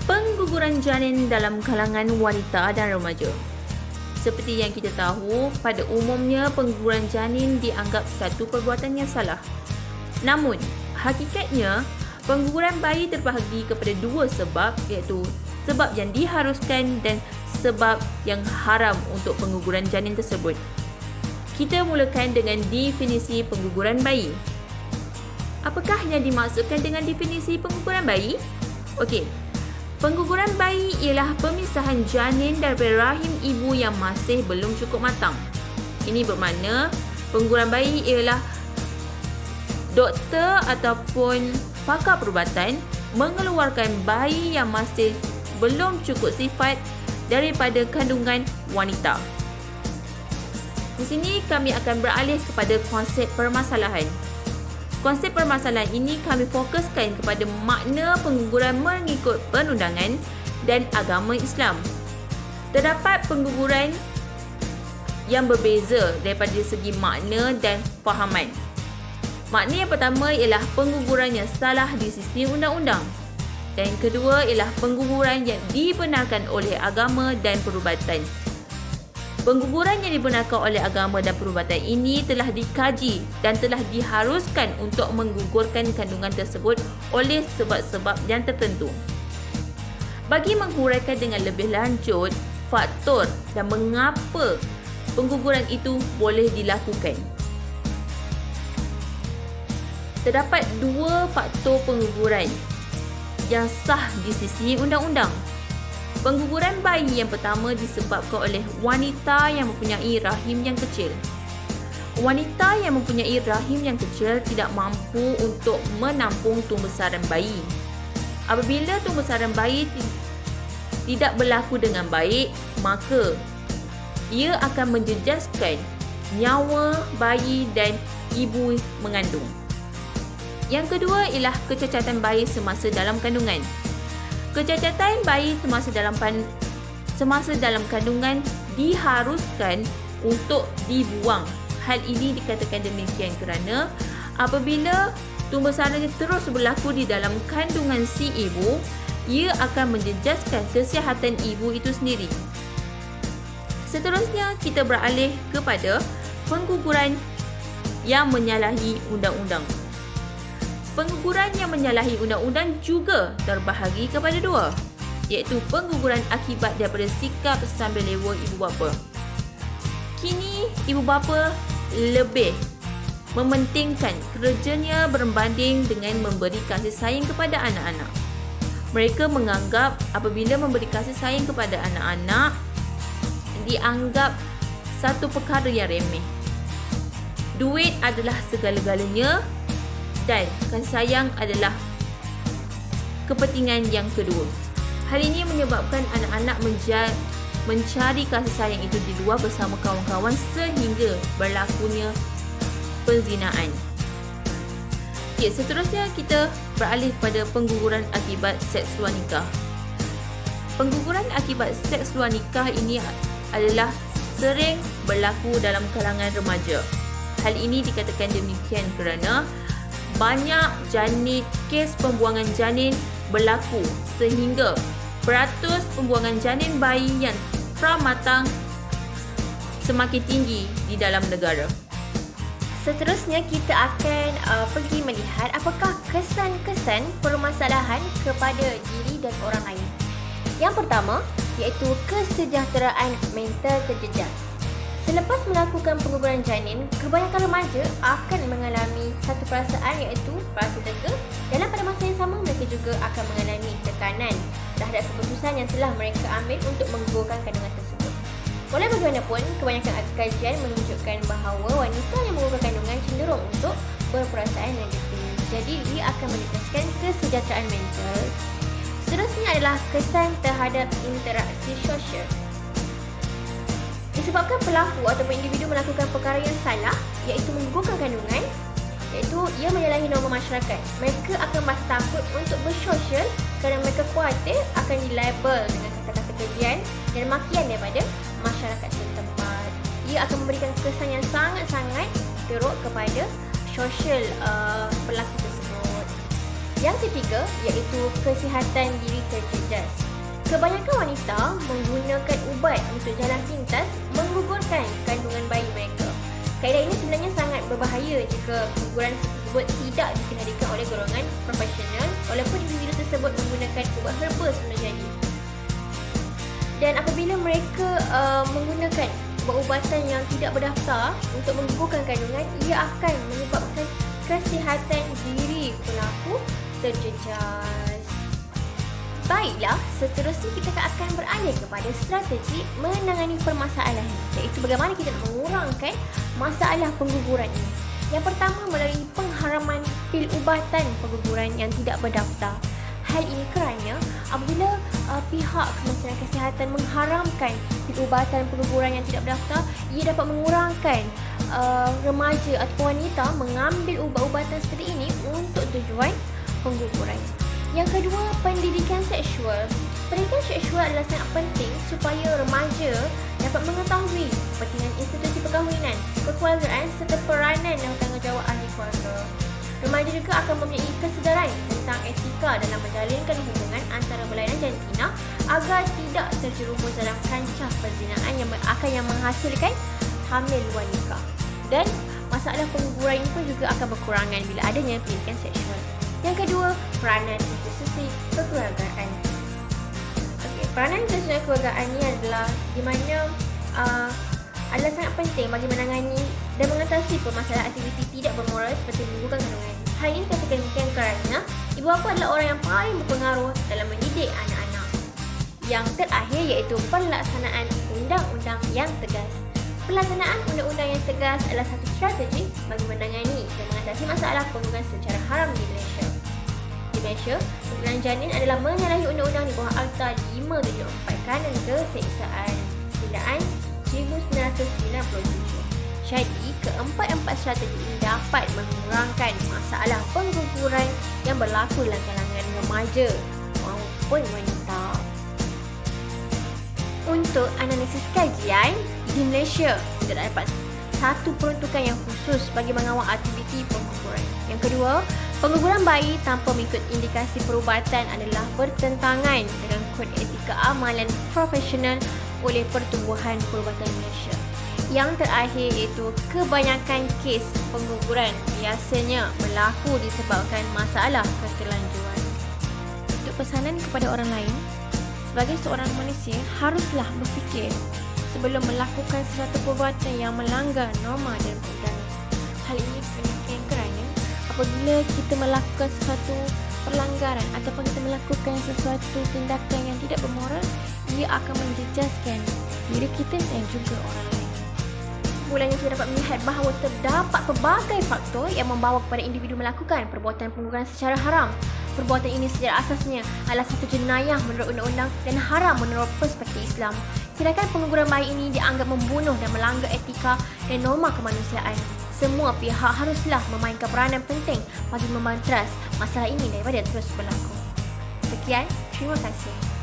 Pengguguran janin dalam kalangan wanita dan remaja. Seperti yang kita tahu, pada umumnya pengguguran janin dianggap satu perbuatan yang salah. Namun, hakikatnya pengguguran bayi terbahagi kepada dua sebab, iaitu sebab yang diharuskan dan sebab yang haram untuk pengguguran janin tersebut. Kita mulakan dengan definisi pengguguran bayi. Apakah yang dimaksudkan dengan definisi pengguguran bayi? Okey. Pengguguran bayi ialah pemisahan janin daripada rahim ibu yang masih belum cukup matang. Ini bermakna pengguguran bayi ialah doktor ataupun pakar perubatan mengeluarkan bayi yang masih belum cukup sifat daripada kandungan wanita. Di sini kami akan beralih kepada konsep permasalahan. Konsep permasalahan ini kami fokuskan kepada makna pengguguran mengikut perundangan dan agama Islam. Terdapat pengguguran yang berbeza daripada segi makna dan fahaman. Makna yang pertama ialah pengguguran yang salah di sisi undang-undang. Dan yang kedua ialah pengguguran yang dibenarkan oleh agama dan perubatan. Pengguguran yang dibenarkan oleh agama dan perubatan ini telah dikaji dan telah diharuskan untuk menggugurkan kandungan tersebut oleh sebab-sebab yang tertentu. Bagi menghuraikan dengan lebih lanjut faktor dan mengapa pengguguran itu boleh dilakukan. Terdapat dua faktor pengguguran yang sah di sisi undang-undang. Pengguguran bayi yang pertama disebabkan oleh wanita yang mempunyai rahim yang kecil. Wanita yang mempunyai rahim yang kecil tidak mampu untuk menampung tumbesaran bayi. Apabila tumbesaran bayi tidak berlaku dengan baik, maka ia akan menjejaskan nyawa bayi dan ibu mengandung. Yang kedua ialah kecacatan bayi semasa dalam kandungan. Kecacatan bayi semasa dalam kandungan diharuskan untuk dibuang. Hal ini dikatakan demikian kerana apabila tumbesaran terus berlaku di dalam kandungan si ibu, ia akan menjejaskan kesihatan ibu itu sendiri. Seterusnya, kita beralih kepada pengguguran yang menyalahi undang-undang. Pengguguran yang menyalahi undang-undang juga terbahagi kepada dua, iaitu pengguguran akibat daripada sikap sambil lewa ibu bapa. Kini, ibu bapa lebih mementingkan kerjanya berbanding dengan memberi kasih sayang kepada anak-anak. Mereka menganggap apabila memberi kasih sayang kepada anak-anak dianggap satu perkara yang remeh. Duit adalah segala-galanya dan kasih sayang adalah kepentingan yang kedua. Hal ini menyebabkan anak-anak mencari kasih sayang itu di luar bersama kawan-kawan sehingga berlakunya perzinaan. Okay, seterusnya kita beralih pada pengguguran akibat seks luar nikah. Pengguguran akibat seks luar nikah ini adalah sering berlaku dalam kalangan remaja. Hal ini dikatakan demikian kerana banyak kes pembuangan janin berlaku sehingga peratus pembuangan janin bayi yang pramatang semakin tinggi di dalam negara. Seterusnya kita akan pergi melihat apakah kesan-kesan permasalahan kepada diri dan orang lain. Yang pertama iaitu kesejahteraan mental terjejas. Selepas melakukan pengguguran janin, kebanyakan remaja akan mengalami satu perasaan iaitu rasa lega, dan pada masa yang sama mereka juga akan mengalami tekanan terhadap keputusan yang telah mereka ambil untuk menggugurkan kandungan tersebut. Walau bagaimanapun, kebanyakan kajian menunjukkan bahawa wanita yang menggugurkan kandungan cenderung untuk berperasaan negatif. Jadi ia akan meningkatkan kesejahteraan mental. Seterusnya adalah kesan terhadap interaksi sosial. Disebabkan pelaku ataupun individu melakukan perkara yang salah, iaitu menggugurkan kandungan, iaitu ia menyalahi norma masyarakat. Mereka akan merasa takut untuk bersosial kerana mereka khawatir akan dilabel dengan kata-kata kejian dan makian daripada masyarakat setempat. Ia akan memberikan kesan yang sangat-sangat teruk kepada sosial pelaku tersebut. Yang ketiga iaitu kesihatan diri terjejas. Kebanyakan wanita menggunakan ubat untuk jalan pintas menggugurkan kandungan bayi mereka. Kaedah ini sebenarnya sangat berbahaya jika pengguguran tersebut tidak dikendalikan oleh golongan profesional walaupun individu tersebut menggunakan ubat herba sebelum jadi. Dan apabila mereka menggunakan ubat-ubatan yang tidak berdaftar untuk menggugurkan kandungan, ia akan menyebabkan kesihatan diri pelaku terjejas. Baiklah, seterusnya kita akan beralih kepada strategi menangani permasalahan, iaitu bagaimana kita nak mengurangkan masalah pengguguran ini. Yang pertama, melalui pengharaman pil ubatan pengguguran yang tidak berdaftar. Hal ini kerana apabila pihak Kementerian Kesihatan mengharamkan pil ubatan pengguguran yang tidak berdaftar, ia dapat mengurangkan remaja atau wanita mengambil ubat-ubatan seperti ini untuk tujuan pengguguran. Yang kedua, pendidikan seksual. Pendidikan seksual adalah sangat penting supaya remaja dapat mengetahui kepentingan institusi perkahwinan, kekeluargaan serta peranan dan tanggungjawab ahli keluarga. Remaja juga akan mempunyai kesedaran tentang etika dalam menjalinkan hubungan antara berlainan jantina agar tidak terjerumus dalam kancah perzinaan yang menghasilkan hamil luar nikah. Dan masalah pengguguran ini pun juga akan berkurangan bila adanya pendidikan seksual. Yang kedua, peranan institusi kekeluargaan. Peranan institusi kekeluargaan ini adalah di mana adalah sangat penting bagi menangani dan mengatasi permasalahan aktiviti tidak bermoral seperti menggugurkan kandungan. Hal ini katakan demikian kerana ibu bapa adalah orang yang paling berpengaruh dalam mendidik anak-anak. Yang terakhir iaitu pelaksanaan undang-undang yang tegas. Pelaksanaan undang-undang yang tegas adalah satu strategi bagi menangani dan mengatasi masalah pengguguran secara haram di Malaysia. Di Malaysia, penggunaan janin adalah menyalahi undang-undang di bawah Akta 574 Kanan Keseksaan Pindaan 1997. Jadi, keempat-empat strategi ini dapat mengurangkan masalah pengguguran yang berlaku dalam kalangan remaja maupun wanita. Untuk analisis kajian, di Malaysia terdapat satu peruntukan yang khusus bagi mengawal aktiviti pengguguran. Yang kedua, pengguguran bayi tanpa mengikut indikasi perubatan adalah bertentangan dengan kod etika amalan profesional oleh Pertubuhan Perubatan Malaysia. Yang terakhir iaitu kebanyakan kes pengguguran biasanya berlaku disebabkan masalah keterlanjuran. Untuk pesanan kepada orang lain, sebagai seorang manusia haruslah berfikir sebelum melakukan sesuatu perbuatan yang melanggar norma dan perundangan. Hal ini demikian kerana apabila kita melakukan sesuatu perlanggaran ataupun kita melakukan sesuatu tindakan yang tidak bermoral, ia akan menjejaskan diri kita dan juga orang lain. Mulanya kita dapat melihat bahawa terdapat pelbagai faktor yang membawa kepada individu melakukan perbuatan pengguguran secara haram. Perbuatan ini secara asasnya adalah satu jenayah menurut undang-undang dan haram menurut perspektif Islam. Tindakan pengguguran bayi ini dianggap membunuh dan melanggar etika dan norma kemanusiaan. Semua pihak haruslah memainkan peranan penting bagi membantras masalah ini daripada terus berlaku. Sekian, terima kasih.